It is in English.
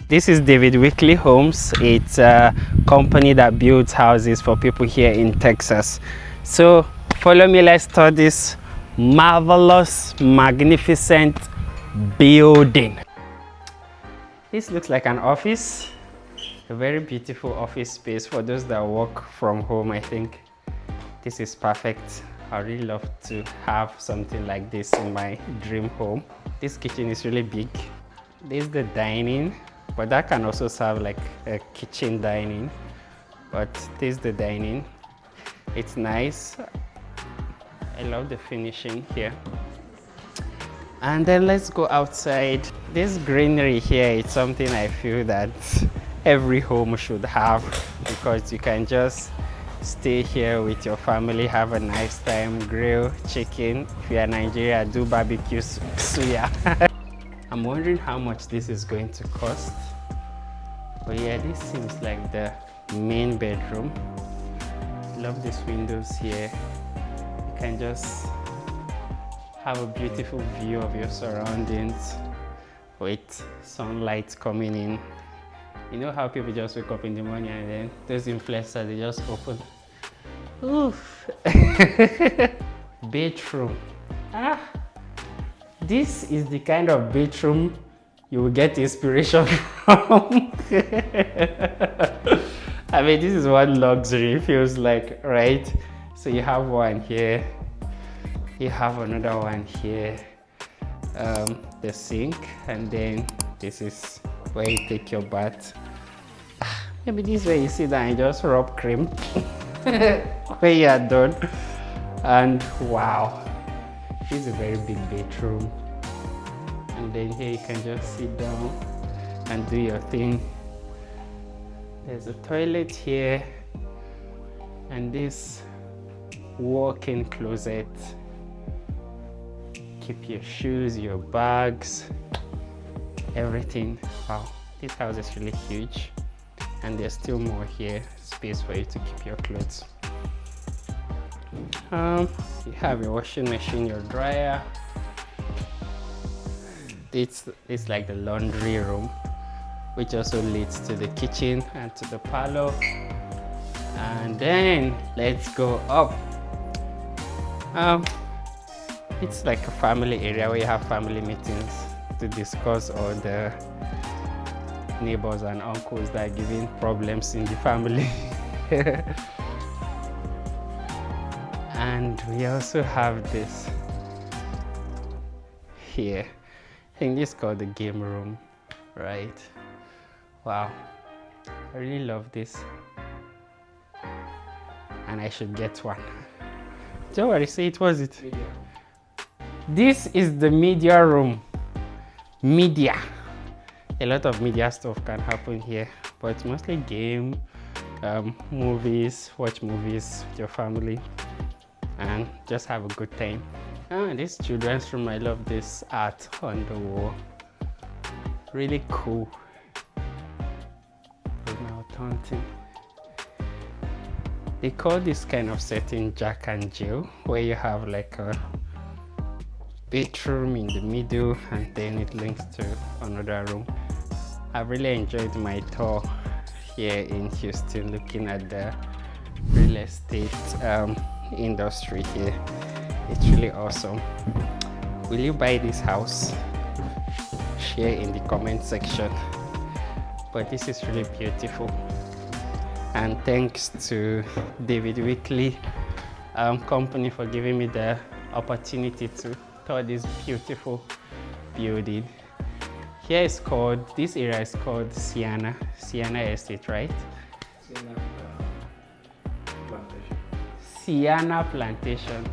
This is David Weekley Homes. It's a company that builds houses for people here in Texas. So follow me, let's tour this marvelous, magnificent building. This looks like an office, a very beautiful office space for those that work from home. I think this is perfect. I really love to have something like this in my dream home. This kitchen is really big. This is the dining, but that can also serve like a kitchen dining. But this is the dining. It's nice. I love the finishing here. And then let's go outside. This greenery here is something I feel that every home should have, because you can just stay here with your family, have a nice time, grill chicken. If you're in Nigeria, do barbecue suya. I'm wondering how much this is going to cost. But yeah, this seems like the main bedroom. Love these windows here. You can just have a beautiful view of your surroundings with sunlight coming in. You know how people just wake up in the morning and then those influencers, they just open. Oof. Bedroom. This is the kind of bedroom you will get inspiration from. I mean, this is what luxury feels like, right? So you have one here, you have another one here, the sink, and then this is where you take your bath. Maybe this way you sit down and just rub cream when you are done. And wow, this is a very big bedroom. And then here you can just sit down and do your thing. There's a toilet here, and this walk-in closet. Keep your shoes, your bags, everything. Wow, this house is really huge. And there's still more here, space for you to keep your clothes. You have your washing machine, your dryer. It's like the laundry room, which also leads to the kitchen and to the parlor. And then let's go up. It's like a family area where you have family meetings to discuss all the neighbors and uncles that are giving problems in the family. And we also have this here. I think this is called the game room, right? Wow, I really love this. And I should get one. Don't worry, say it was it. Media. This is the media room. Media. A lot of media stuff can happen here, but mostly game, movies, watch movies with your family, and just have a good time. This children's room, I love this art on the wall. Really cool. Taunting. They call this kind of setting Jack and Jill, where you have like a bedroom in the middle and then it links to another room. I've really enjoyed my tour here in Houston, looking at the real estate industry here. It's really awesome. Will you buy this house? Share in the comment section. But this is really beautiful. And thanks to David Weekley company for giving me the opportunity to tour this beautiful building. Here is called, this area is called Sienna Estate, right? Sienna Plantation.